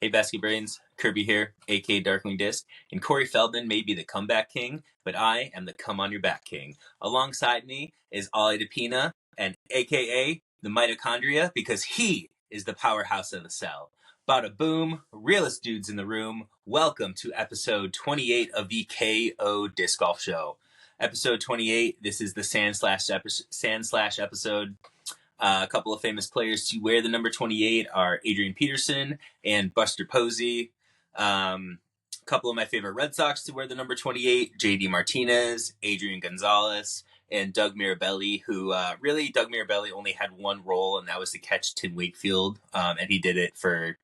Hey, Basket Brains, Kirby here, aka Darkwing Disc, and Corey Feldman may be the comeback king, but I am the come on your back king. Alongside me is Ollie DePina, and aka the mitochondria, because he is the powerhouse of the cell. Bada boom, realest dudes in the room. Welcome to episode 28 of the K.O Disc Golf Show. Episode 28, this is the Sand Slash episode. A couple of famous players to wear the number 28 are Adrian Peterson and Buster Posey. A couple of my favorite Red Sox to wear the number 28, JD Martinez, Adrian Gonzalez, and Doug Mirabelli, who Doug Mirabelli only had one role, and that was to catch Tim Wakefield. And he did it for,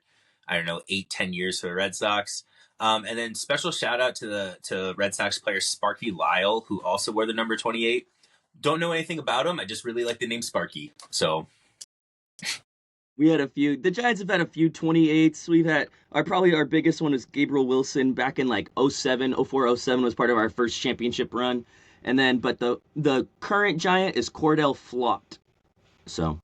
8-10 years for the Red Sox. And then special shout out to Red Sox player Sparky Lyle, who also wore the number 28. Don't know anything about him. I just really like the name Sparky. So we had a few. The Giants have had a few 28s. We've had our biggest one is Gabriel Wilson back in like 07, 04, 07 was part of our first championship run. And then, but the current Giant is Cordell Flott. So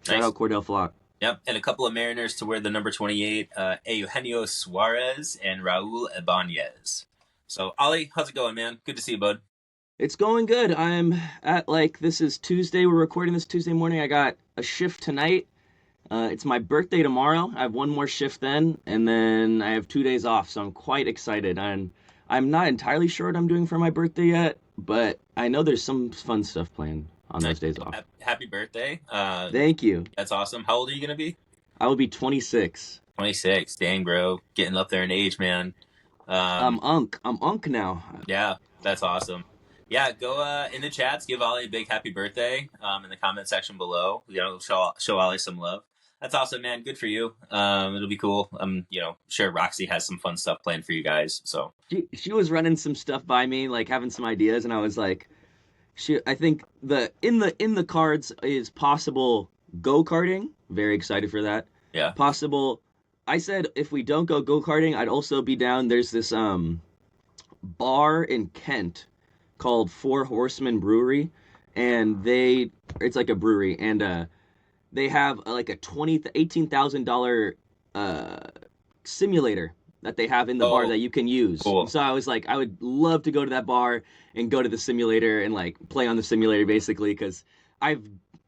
shout out Cordell Flott. Yep, and a couple of Mariners to wear the number 28, Eugenio Suarez and Raul Ibanez. So Ollie, how's it going, man? Good to see you, bud. It's going good. I'm at this is Tuesday. We're recording this Tuesday morning. I got a shift tonight. It's my birthday tomorrow. I have one more shift then, and then I have 2 days off. So I'm quite excited. I'm not entirely sure what I'm doing for my birthday yet, but I know there's some fun stuff planned on those days off. Happy birthday. Thank you. That's awesome. How old are you going to be? I will be 26. 26. Dang, bro. Getting up there in age, man. I'm unk now. Yeah, that's awesome. Yeah, go in the chats, give Ollie a big happy birthday in the comment section below. Show Ollie some love. That's awesome, man. Good for you. It'll be cool. Sure Roxy has some fun stuff planned for you guys. So she was running some stuff by me, like having some ideas, and I was like, I think in the cards is possible go-karting. Very excited for that. Yeah. Possible. I said if we don't go-karting, I'd also be down. There's this bar in Kent called Four Horsemen Brewery, and it's like a brewery, and they have like a $18,000 simulator that they have in the bar that you can use. Cool. So I was like, I would love to go to that bar and go to the simulator and like play on the simulator basically, because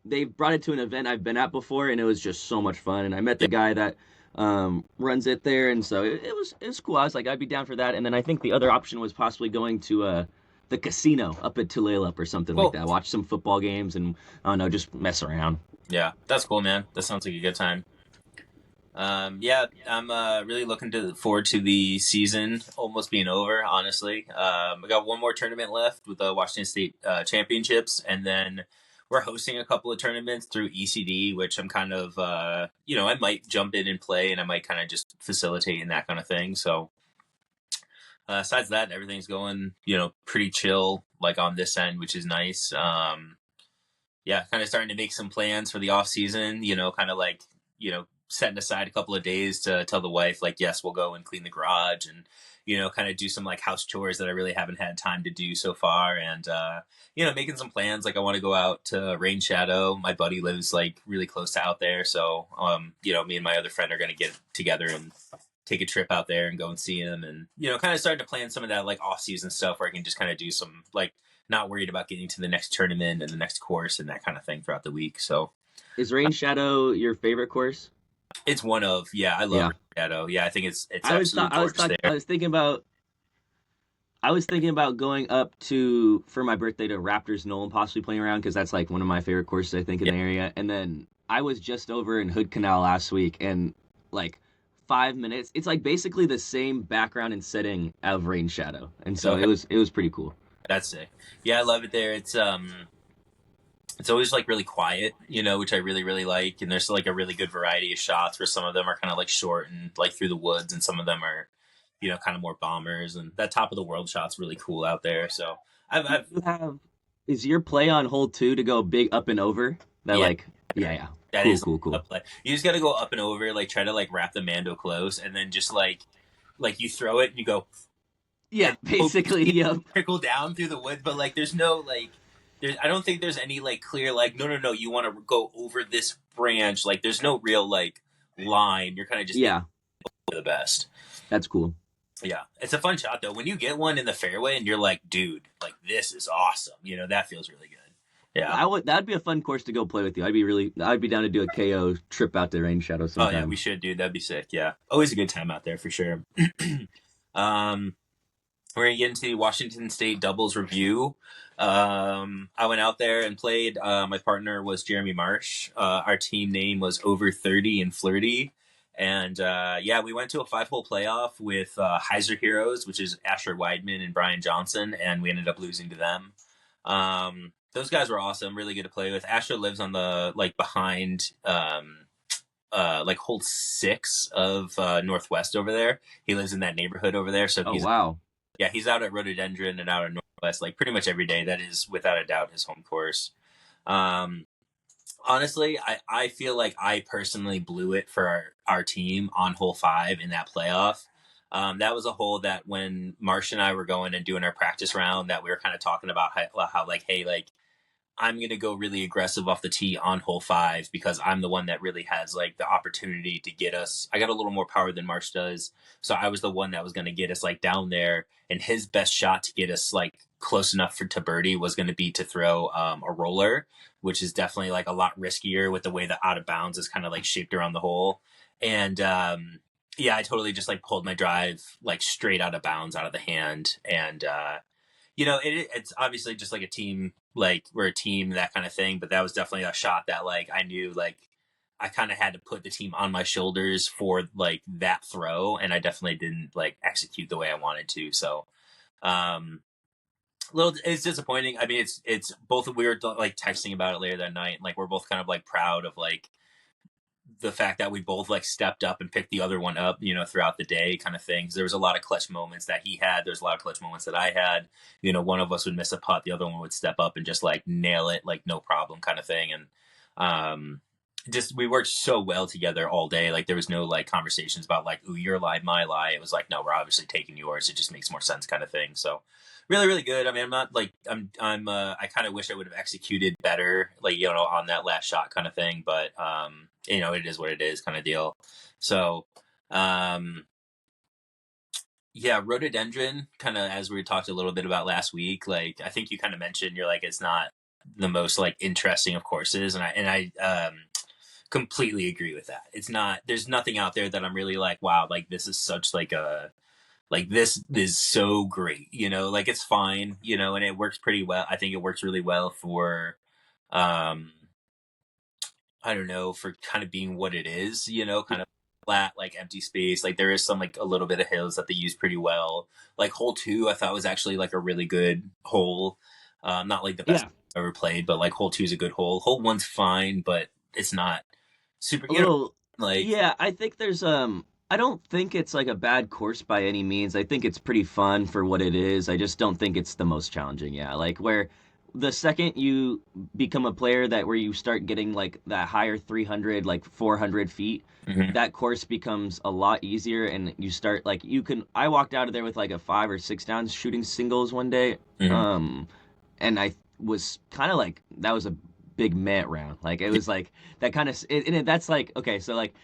they brought it to an event I've been at before, and it was just so much fun. And I met the guy that runs it there, and so it was cool. I was like, I'd be down for that. And then I think the other option was possibly going to the casino up at Tulalip or something like that. Watch some football games and, I don't know, just mess around. Yeah, that's cool, man. That sounds like a good time. I'm really looking forward to the season almost being over, honestly. We got one more tournament left with the Washington State Championships, and then we're hosting a couple of tournaments through ECD, which I'm kind of, I might jump in and play, and I might kind of just facilitate and that kind of thing. So besides that, everything's going, pretty chill, like on this end, which is nice. Kind of starting to make some plans for the off season, kind of like, setting aside a couple of days to tell the wife, like, yes, we'll go and clean the garage and, kind of do some like house chores that I really haven't had time to do so far. And, making some plans. Like I want to go out to Rain Shadow. My buddy lives like really close to out there. So, me and my other friend are going to get together and take a trip out there and go and see him, and kind of starting to plan some of that like off-season stuff where I can just kind of do some like not worried about getting to the next tournament and the next course and that kind of thing throughout the week. So is Rain Shadow your favorite course? It's one of, I love Rain Shadow. Yeah, I think it's I was thinking about going up to for my birthday to Raptors Knoll and possibly playing around, because that's like one of my favorite courses I think in the area. And then I was just over in Hood Canal last week, and like 5 minutes. It's like basically the same background and setting of Rain Shadow, and so it was pretty cool. That's sick. Yeah, I love it there. It's always like really quiet, which I really really like. And there's like a really good variety of shots where some of them are kind of like short and like through the woods, and some of them are, kind of more bombers. And that top of the world shot's really cool out there. So is your play on hole 2 to go big up and over? That That cool. Play. You just got to go up and over, like try to like wrap the Mando close, and then just like you throw it and you go. Yeah, basically, trickle down through the wood, but like there's no like, I don't think there's any like clear like no you want to go over this branch, like there's no real like line. You're kind of just the best. That's cool. Yeah, it's a fun shot though. When you get one in the fairway and you're like, dude, like this is awesome. That feels really good. Yeah. That'd be a fun course to go play with you. I'd be down to do a KO trip out to Rain Shadow Oh yeah, we sometime. should, dude. That'd be sick. Yeah, always a good time out there for sure. um, we're gonna get into Washington State doubles review. I went out there and played. My partner was Jeremy Marsh. Our team name was Over 30 and Flirty. And yeah, we went to a 5-hole playoff with Heiser Heroes, which is Asher Weidman and Brian Johnson, and we ended up losing to them. Those guys were awesome, really good to play with. Asher lives on the behind like hole 6 of Northwest over there. He lives in that neighborhood over there, so Oh wow. he's out at Rhododendron and out at Northwest like pretty much every day. That is without a doubt his home course. Um, Honestly, I feel like I personally blew it for our team on hole 5 in that playoff. That was a hole that when Marsh and I were going and doing our practice round, that we were kind of talking about how like, hey, like I'm going to go really aggressive off the tee on hole 5 because I'm the one that really has like the opportunity to get us. I got a little more power than Marsh does. So I was the one that was going to get us like down there. And his best shot to get us like close enough to birdie was going to be to throw a roller, which is definitely like a lot riskier with the way the out of bounds is kind of like shaped around the hole. And yeah, I totally just like pulled my drive like straight out of bounds out of the hand. And it's obviously just like a team, like we're a team, that kind of thing. But that was definitely a shot that like I knew like I kind of had to put the team on my shoulders for like that throw, and I definitely didn't like execute the way I wanted to. So, little it's disappointing. I mean, it's both. We were like texting about it later that night, and like we're both kind of like proud of like the fact that we both like stepped up and picked the other one up, throughout the day kind of things. There was a lot of clutch moments that he had. There's a lot of clutch moments that I had. One of us would miss a putt. The other one would step up and just like nail it, like no problem kind of thing. And, just, we worked so well together all day. Like there was no like conversations about like, ooh, your lie, my lie. It was like, no, we're obviously taking yours. It just makes more sense kind of thing. So really, really good. I mean, I'm not like, I kind of wish I would have executed better, like, on that last shot kind of thing, but, it is what it is kind of deal. So, yeah, rhododendron kind of, as we talked a little bit about last week, like, I think you kind of mentioned, you're like, it's not the most like interesting of courses. And I completely agree with that. It's not, there's nothing out there that I'm really like, wow, like this is such like a, like this is so great, like it's fine, and it works pretty well. I think it works really well for, I don't know, for kind of being what it is, kind of flat, like empty space. Like there is some like a little bit of hills that they use pretty well. Like hole 2, I thought was actually like a really good hole. Not like the best Yeah. I've ever played, but like hole 2 is a good hole. Hole 1's fine, but it's not super, A little, like, yeah, I think there's I don't think it's like a bad course by any means. I think it's pretty fun for what it is. I just don't think it's the most challenging. Yeah, like where the second you become a player that where you start getting like that higher 300, like 400 feet, mhm, that course becomes a lot easier and you start like you can I walked out of there with like a 5 or 6 down shooting singles one day. mhm. And I was kind of like that was a big mat round. Like it was like that kind of that's like okay, so like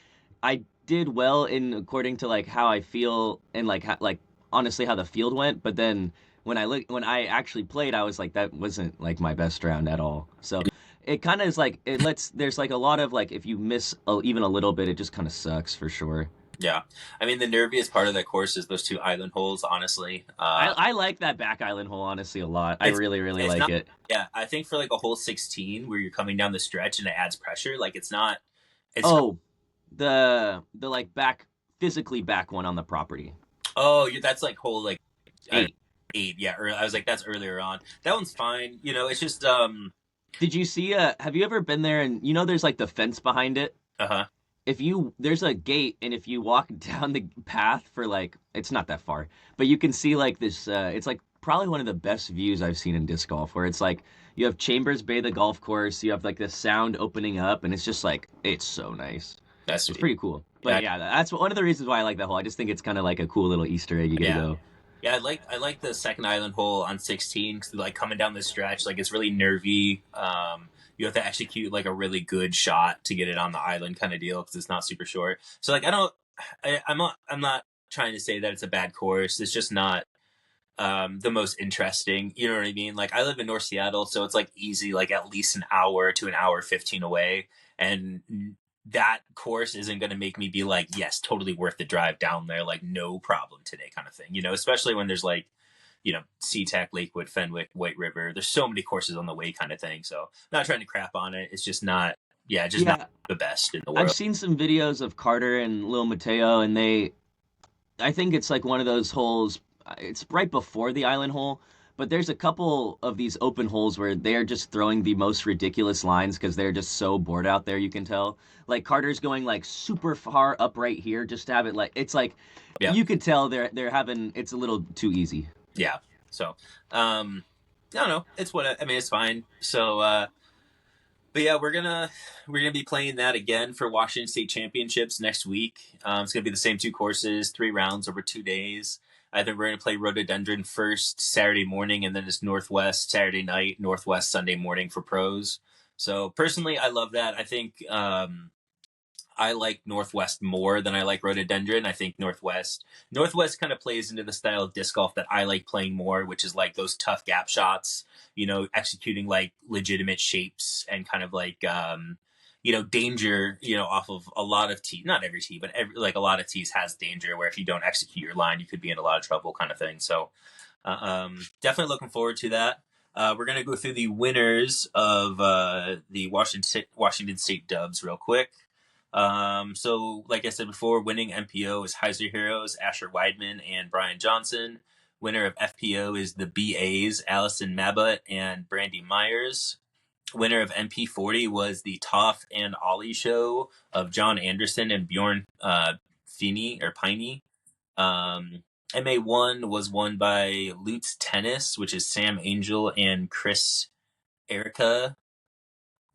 I did well in according to like how I feel and like like honestly how the field went, but then when I actually played, I was like that wasn't like my best round at all. So it kind of is like it lets there's like a lot of like if you miss even a little bit, it just kind of sucks for sure. Yeah. I mean, the nerviest part of that course is those 2 island holes, honestly. I like that back island hole honestly a lot. I It's really it's like not. it. Yeah, I think for like a hole 16 where you're coming down the stretch and it adds pressure, like it's not. It's Oh, the like back physically back one on the property. that's like hole like uh, 8. 8. Yeah, I was like that's earlier on. That one's fine. It's just Did you see have you ever been there and there's like the fence behind it? uh-huh. If you there's a gate and if you walk down the path for like it's not that far, but you can see like this it's like probably one of the best views I've seen in disc golf where it's like you have Chambers Bay the golf course, you have like the sound opening up and it's just like it's so nice. That's It's sweet. pretty cool. Yeah, But yeah, that's one of the reasons why I like that hole. I just think it's kind of like a cool little Easter egg you get to yeah. go. Yeah, I like the second island hole on 16 because like coming down the stretch, like it's really nervy. You have to execute like a really good shot to get it on the island kind of deal because it's not super short. So like I don't I'm not trying to say that it's a bad course. It's just not the most interesting. You know what I mean? Like I live in North Seattle, so it's like easy, like at least an hour to an hour 15 away, and that course isn't going to make me be like, yes, totally worth the drive down there, like no problem today, kind of thing. You know, especially when there's like, you know, SeaTac, Lakewood, Fenwick, White River. There's so many courses on the way, kind of thing. So not trying to crap on it. It's just not, yeah, just not Yeah, the best in the I've world. seen some videos of Carter and Lil Mateo, and I think it's like one of those holes. It's right before the island hole, but there's a couple of these open holes where they're just throwing the most ridiculous lines because they're just so bored out there. You can tell. Like Carter's going like super far up right here just to have it like it's like Yeah, you could tell they're having it's a little too easy. yeah. So, I don't know. It's what I mean. It's fine. So, but yeah, we're gonna be playing that again for Washington State Championships next week. It's gonna be the same two courses, 3 rounds over 2 days. I think we're gonna play Rhododendron first Saturday morning, and then it's Northwest Saturday night, Northwest Sunday morning for pros. So personally, I love that. I think I like Northwest more than I like Rhododendron. I think Northwest kind of plays into the style of disc golf that I like playing more, which is like those tough gap shots, you know, executing like legitimate shapes and kind of like you know, danger, you know, off of a lot of tee, not every tee, but like a lot of tees has danger where if you don't execute your line, you could be in a lot of trouble kind of thing. So definitely looking forward to that. We're going to go through the winners of the Washington State Dubs real quick. So, like I said before, winning MPO is Heiser Heroes, Asher Weidman, and Brian Johnson. Winner of FPO is the BAs, Allison Mabbutt and Brandy Myers. Winner of MP40 was the Toff and Ollie show of John Anderson and Bjorn Feeney or Piney. MA1 was won by Lutz Tennis, which is Sam Angel and Chris Erica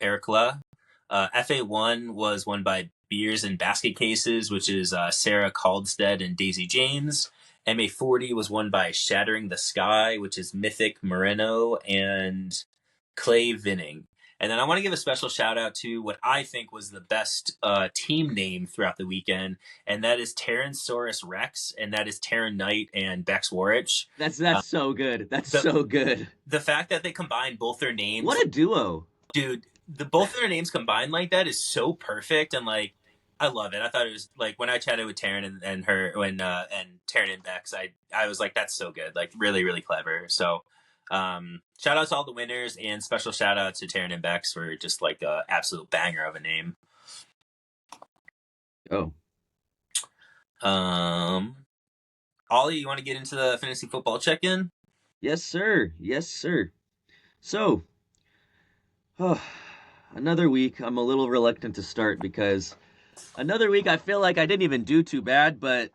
Ericla. FA1 was won by Beers and Basket Cases, which is Sarah Caldstead and Daisy James. MA40 was won by Shattering the Sky, which is Mythic Moreno and Clay Vinning. And then I want to give a special shout out to what I think was the best team name throughout the weekend, and that is Terransaurus Rex, and that is Terran Knight and Bex Warich. That's so good. That's The so good. the fact that they combined both their names, What a duo. dude, the both of their names combined like that is so perfect, and like I love it. I thought it was like when I chatted with Taryn and her when and Taryn and Bex, I was like, that's so good, like really really clever. So shout out to all the winners and special shout out to Taryn and Bex for just like a absolute banger of a name. Oh, Ollie, you want to get into the fantasy football check-in? yes, sir. Yes, sir. So, oh, another week. I'm a little reluctant to start because another week I feel like I didn't even do too bad, but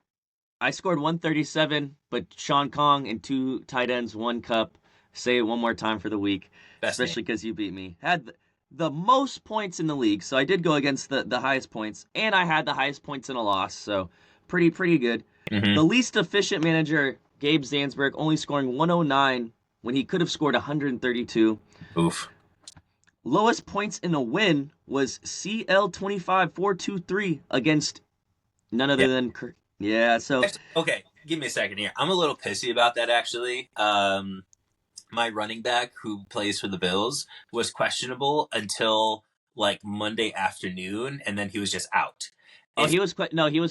I scored 137, but Sean Kong and two tight ends, one cup. Say it one more time for the week, Best name. especially because you beat me. Had the most points in the league, so I did go against the highest points, and I had the highest points in a loss, so pretty good. Mm-hmm. The least efficient manager, Gabe Zansberg, only scoring 109 when he could have scored 132. Oof. Lowest points in a win was CL25423 against none other than yeah. So Okay, give me a second here. I'm a little pissy about that actually. My running back who plays for the Bills was questionable until like Monday afternoon, and then he was just out. oh, If he was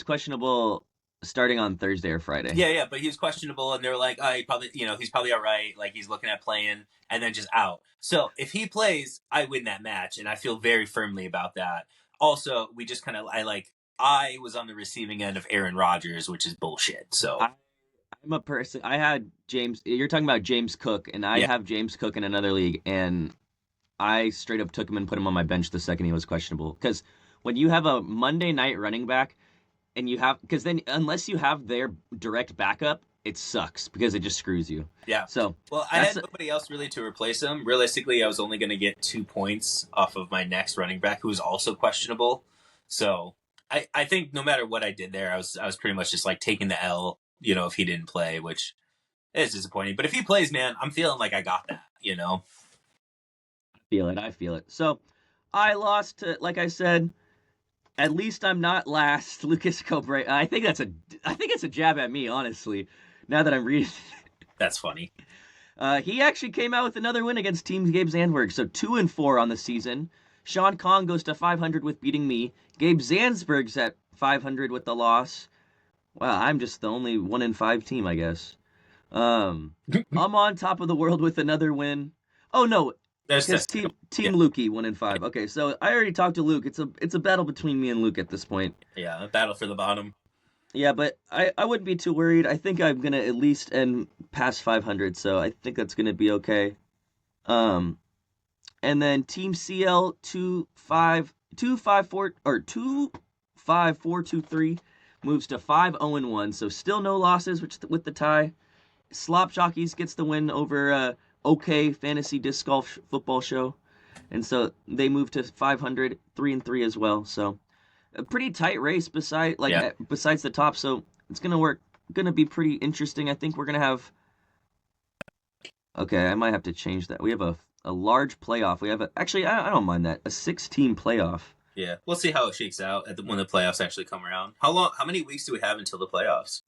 questionable starting on Thursday or Friday. Yeah, but he was questionable, and they were like, "Oh, he probably, you know, he's probably all right. Like he's looking at playing, and then just out." So if he plays, I win that match, and I feel very firmly about that. Also, we just kind of, I was on the receiving end of Aaron Rodgers, which is bullshit. So I'm a person. I had James. You're talking about James Cook, and I yeah, have James Cook in another league, and I straight up took him and put him on my bench the second he was questionable. Because when you have a Monday night running back, and you have, because then unless you have their direct backup, it sucks because it just screws you. yeah. So Well, I had nobody else really to replace him. Realistically, I was only going to get 2 points off of my next running back, who was also questionable. So I think no matter what I did there, I was pretty much just like taking the L. You know, if he didn't play, which is disappointing. But if he plays, man, I'm feeling like I got that. You know. I feel it. So I lost to, like I said, At least I'm not last, Lucas Cobre. I think it's a jab at me, honestly. Now that I'm reading, That's funny. he actually came out with another win against Team Gabe Zandberg, so 2-4 on the season. Sean Kong goes to 500 with beating me. Gabe Zandsberg's at 500 with the loss. Wow, I'm just the only 1-5 team, I guess. I'm on top of the world with another win. Oh no, There's because Testicle. Team Lukey 1-5. Okay, so I already talked to Luke. It's a battle between me and Luke at this point. Yeah, a battle for the bottom. Yeah, but I wouldn't be too worried. I think I'm gonna at least end past 500, so I think that's gonna be okay. Um, and then Team CL 25423 moves to 5-0-1, so still no losses with the tie. Slop Jockeys gets the win over OK Fantasy Disc Golf Football Show, and so they move to 500, 3-3 as well. So a pretty tight race Yeah. besides the top. So it's gonna be pretty interesting. I think we're gonna have. Okay, I might have to change that. We have a large playoff. We have actually I don't mind that, a 6-team playoff. Yeah, we'll see how it shakes out when the playoffs actually come around. How many weeks do we have until the playoffs?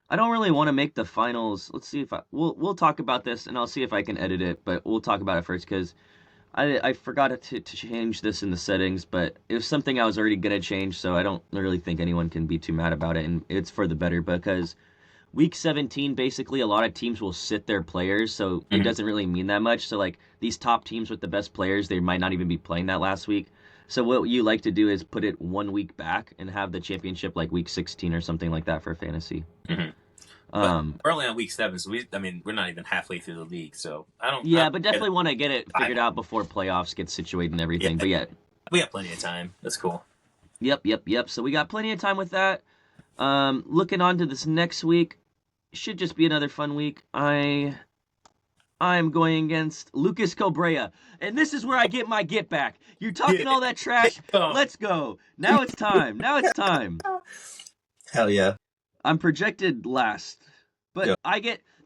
I don't really want to make the finals. Let's see if we'll talk about this, and I'll see if I can edit it. But we'll talk about it first because I forgot to change this in the settings, but it was something I was already gonna change, so I don't really think anyone can be too mad about it, and it's for the better because week 17 basically a lot of teams will sit their players, so it doesn't really mean that much. So like these top teams with the best players, they might not even be playing that last week. So what you like to do is put it 1 week back and have the championship like week 16 or something like that for fantasy. Mm-hmm. We're only on week 7, so we're not even halfway through the league, so I don't. Yeah, but definitely want to get it figured out before playoffs get situated and everything. Yeah. But yeah, We have plenty of time. That's cool. Yep. So we got plenty of time with that. Looking on to this next week, should just be another fun week. I'm going against Lucas Cobrea, and this is where I get my get back. You're talking all that trash. Let's go. Now it's time. Hell yeah. I'm projected last, but Yeah.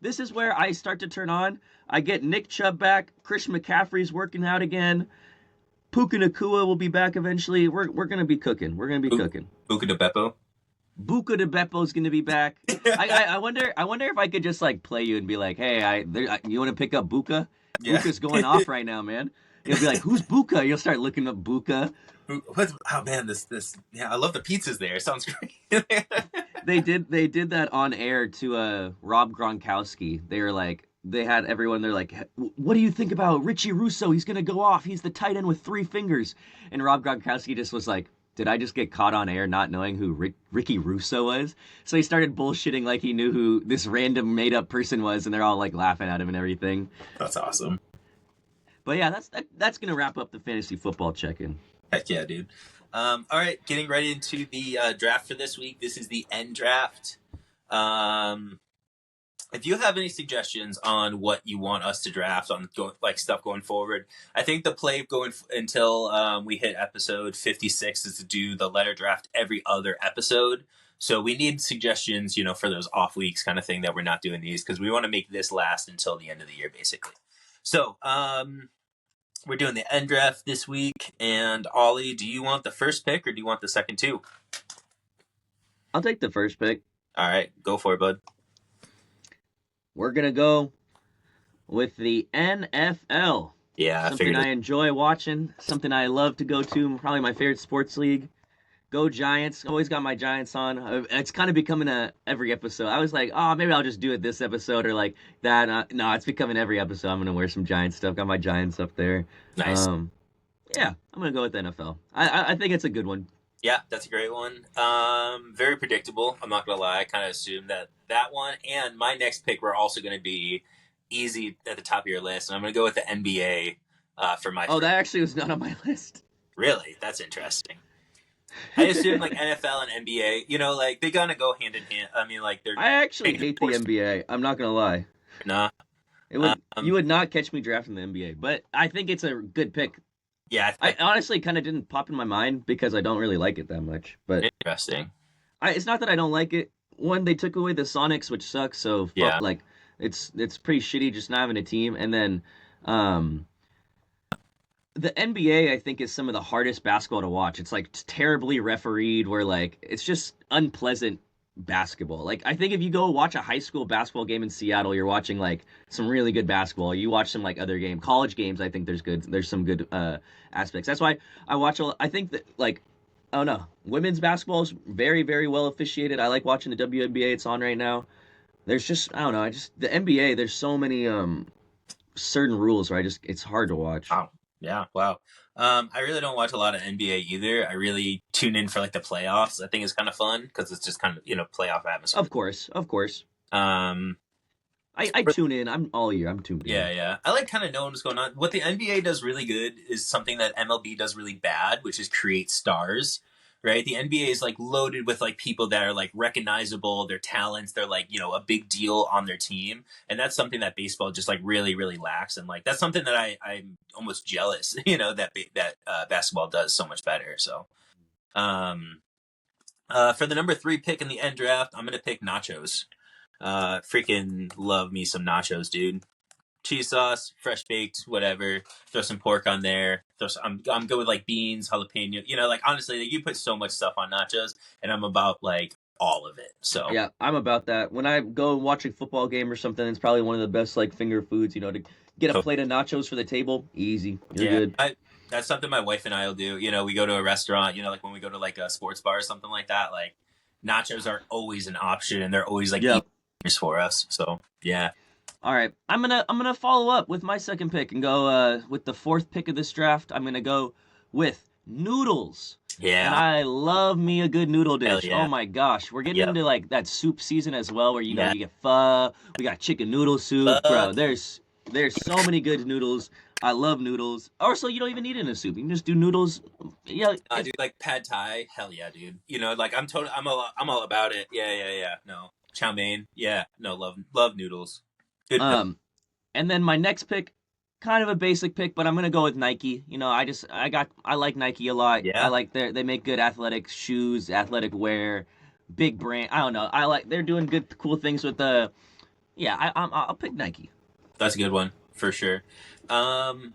this is where I start to turn on. I get Nick Chubb back. Christian McCaffrey's working out again. Puka Nakua will be back eventually. We're gonna be cooking. Buka de Beppo. Buka de Beppo's gonna be back. I wonder if I could just like play you and be like, hey, you want to pick up Buka? Yeah. Buka's going off right now, man. You'll be like, who's Buka? You'll start looking up Buka. Oh man, this yeah, I love the pizzas there. It sounds great. They did that on air to Rob Gronkowski. They had everyone. They're like, what do you think about Richie Russo? He's gonna go off. He's the tight end with 3 fingers. And Rob Gronkowski just was like, did I just get caught on air not knowing who Ricky Russo was? So he started bullshitting like he knew who this random made up person was, and they're all like laughing at him and everything. That's awesome. But yeah, that's gonna wrap up the fantasy football check-in. Heck yeah, dude. All right, getting right into the draft for this week. This is the end draft. If you have any suggestions on what you want us to draft on stuff going forward, I think the play until we hit episode 56 is to do the letter draft every other episode. So we need suggestions, for those off weeks kind of thing that we're not doing these because we want to make this last until the end of the year, basically. So we're doing the end draft this week. And Ollie, do you want the first pick or do you want the second two? I'll take the first pick. All right, go for it, bud. We're going to go with the NFL. Yeah, something I enjoy watching, something I love to go to, probably my favorite sports league. Go Giants. Always got my Giants on. It's kind of becoming every episode. I was like, oh, maybe I'll just do it this episode or like that. No, it's becoming every episode. I'm going to wear some Giants stuff. Got my Giants up there. Nice. Yeah, I'm going to go with the NFL. I think it's a good one. Yeah, that's a great one. Very predictable. I'm not going to lie. I kind of assumed that one and my next pick were also going to be easy at the top of your list. And I'm going to go with the NBA for my that actually was not on my list. Really? That's interesting. I assume like NFL and NBA, they gotta go hand in hand. I mean, they're. I actually hate the NBA. I'm not gonna lie. Nah. You would not catch me drafting the NBA, but I think it's a good pick. Yeah, I honestly kind of didn't pop in my mind because I don't really like it that much. But interesting. It's not that I don't like it. One, they took away the Sonics, which sucks. So yeah, it's pretty shitty just not having a team. And then, the NBA, I think, is some of the hardest basketball to watch. It's like terribly refereed, where like it's just unpleasant basketball. Like I think if you go watch a high school basketball game in Seattle, you're watching like some really good basketball. You watch some like other college games. I think there's some good aspects. That's why I watch. I think that like I don't know, women's basketball is very very well officiated. I like watching the WNBA. It's on right now. There's just I don't know. I just the NBA. There's so many certain rules where it's hard to watch. Wow. Yeah. Wow. I really don't watch a lot of NBA either. I really tune in for like the playoffs. I think it's kind of fun because it's just kind of playoff atmosphere. Of course, of course. Um, I tune in. I'm all year. I'm tuned in. yeah. I like kind of knowing what's going on. What the NBA does really good is something that MLB does really bad, which is create stars. Right? The NBA is like loaded with like people that are like recognizable, their talents, they're like, a big deal on their team. And that's something that baseball just like really, really lacks. And like, that's something that I'm almost jealous, that basketball does so much better. So, for the number 3 pick in the end draft, I'm going to pick nachos. Freaking love me some nachos, dude. Cheese sauce, fresh baked, whatever. Throw some pork on there. I'm good with like beans, jalapeno. Like honestly, like, you put so much stuff on nachos, and I'm about like all of it. So yeah, I'm about that. When I go watch a football game or something, it's probably one of the best like finger foods. To get a plate of nachos for the table, easy. You're good. That's something my wife and I will do. We go to a restaurant. Like when we go to like a sports bar or something like that. Like nachos are always an option, and they're always like for us. So yeah. All right, I'm gonna follow up with my second pick and go with the 4th pick of this draft. I'm gonna go with noodles. Yeah, and I love me a good noodle dish. Yeah. Oh my gosh, we're getting into like that soup season as well, where you get pho. We got chicken noodle soup, bro. There's so many good noodles. I love noodles. Also, you don't even need it in a soup. You can just do noodles. Yeah, I do like pad thai. Hell yeah, dude. Like I'm all about it. Yeah. No, chow mein. Yeah, no, love noodles. Good. And then my next pick, kind of a basic pick, but I'm gonna go with Nike. I like Nike a lot. Yeah. I like they make good athletic shoes, athletic wear, big brand. I don't know. They're doing good, cool things with the. Yeah, I'll pick Nike. That's a good one for sure.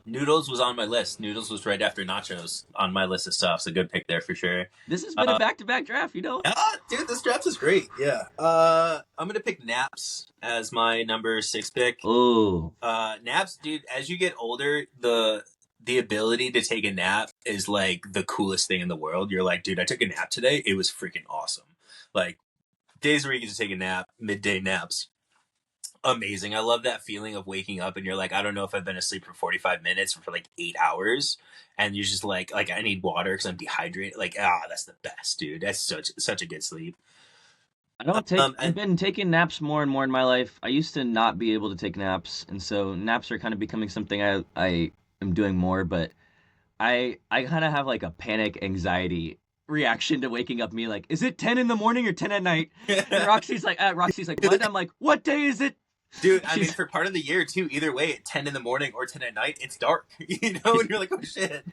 Noodles was on my list. Noodles was right after nachos on my list of stuff. So good pick there for sure. This has been a back-to-back draft, Yeah, dude, this draft is great. Yeah. I'm gonna pick naps as my number 6 pick. Oh. Naps, dude. As you get older, the ability to take a nap is like the coolest thing in the world. You're like, dude, I took a nap today. It was freaking awesome. Like days where you get to take a nap, midday naps. Amazing. I love that feeling of waking up and you're like, I don't know if I've been asleep for 45 minutes or for like 8 hours. And you're just like I need water because I'm dehydrated. Like, that's the best, dude. That's such a good sleep. I've been taking naps more and more in my life. I used to not be able to take naps. And so naps are kind of becoming something I am doing more. But I kind of have like a panic anxiety reaction to waking up me like, is it 10 in the morning or 10 at night? And Roxy's like, what? I'm like, what day is it? Dude, I mean, for part of the year, too, either way, at 10 in the morning or 10 at night, it's dark, and you're like, oh, shit.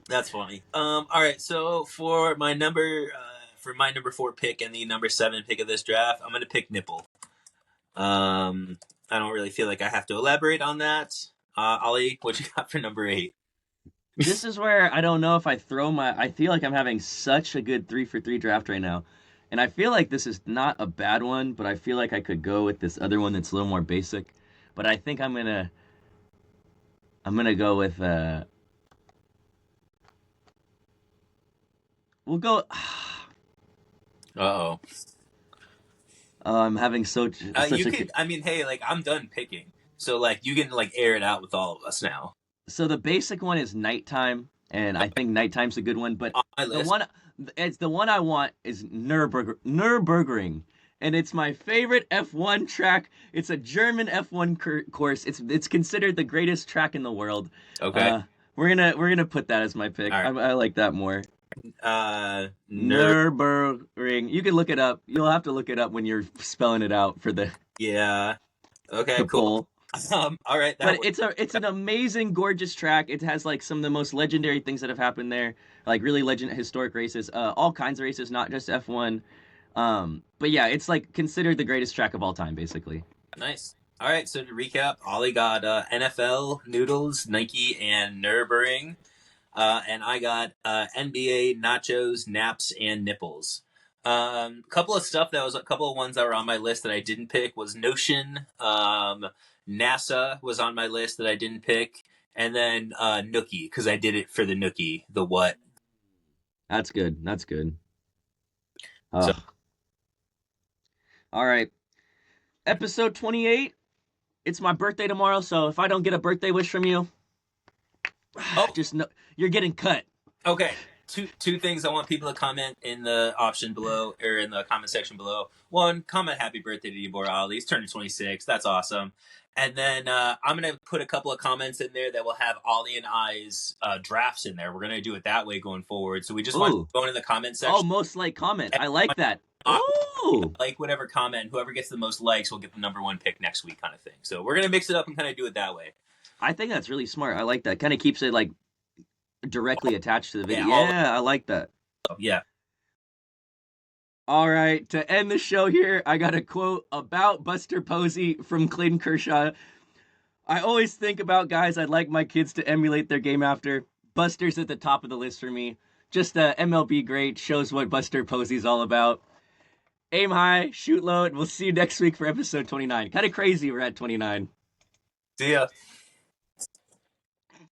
That's funny. All right, so for my number 4 pick and the number 7 pick of this draft, I'm going to pick nipple. I don't really feel like I have to elaborate on that. Ollie, what you got for number 8? This is where I don't know if I feel like I'm having such a good 3 for 3 draft right now. And I feel like this is not a bad one, but I feel like I could go with this other one that's a little more basic. But I think I'm gonna go with we'll go. Uh-oh. I'm having such I mean, hey, like I'm done picking, so like you can like air it out with all of us now. So the basic one is nighttime, and I think nighttime's a good one. But on my list. The one I want is Nürburgring, and it's my favorite F1 track. It's a German F1 course. It's considered the greatest track in the world. Okay. We're gonna put that as my pick. Right. I like that more. Nürburgring. You can look it up. You'll have to look it up when you're spelling it out for the. Yeah. Okay. Cool. All right. But it's an amazing, gorgeous track. It has like some of the most legendary things that have happened there, like really historic races, all kinds of races, not just F1. But yeah, it's like considered the greatest track of all time, basically. Nice. All right, so to recap, Ollie got NFL, Noodles, Nike, and Nürburgring. And I got NBA, nachos, naps, and nipples. Couple of stuff that was a couple of ones that were on my list that I didn't pick was Notion. NASA was on my list that I didn't pick, and then Nookie because I did it for the Nookie, the what. That's good. That's good. So Ugh. All right. Episode 28. It's my birthday tomorrow, so if I don't get a birthday wish from you, oh, just know you're getting cut. okay. Two things I want people to comment in the option below or in the comment section below. One, comment happy birthday to you, boy Ollie. He's turning 26. That's awesome. And then I'm gonna put a couple of comments in there that will have Ollie and I's drafts in there. We're gonna do it that way going forward. So we just want Ooh. to go in the comment Oh, section. most like comment. I like that. Ooh. Like whatever comment, whoever gets the most likes will get the number one pick next week, kind of thing. So we're gonna mix it up and kind of do it that way. I think that's really smart. I like that. Kind of keeps it like directly attached to the video. Yeah, Yeah, I like that. Yeah. All right, to end the show here, I got a quote about Buster Posey from Clayton Kershaw. I always think about guys I'd like my kids to emulate their game after. Buster's at the top of the list for me. Just a MLB great, shows what Buster Posey's all about. Aim high, shoot low, and we'll see you next week for episode 29. Kind of crazy we're at 29. See ya.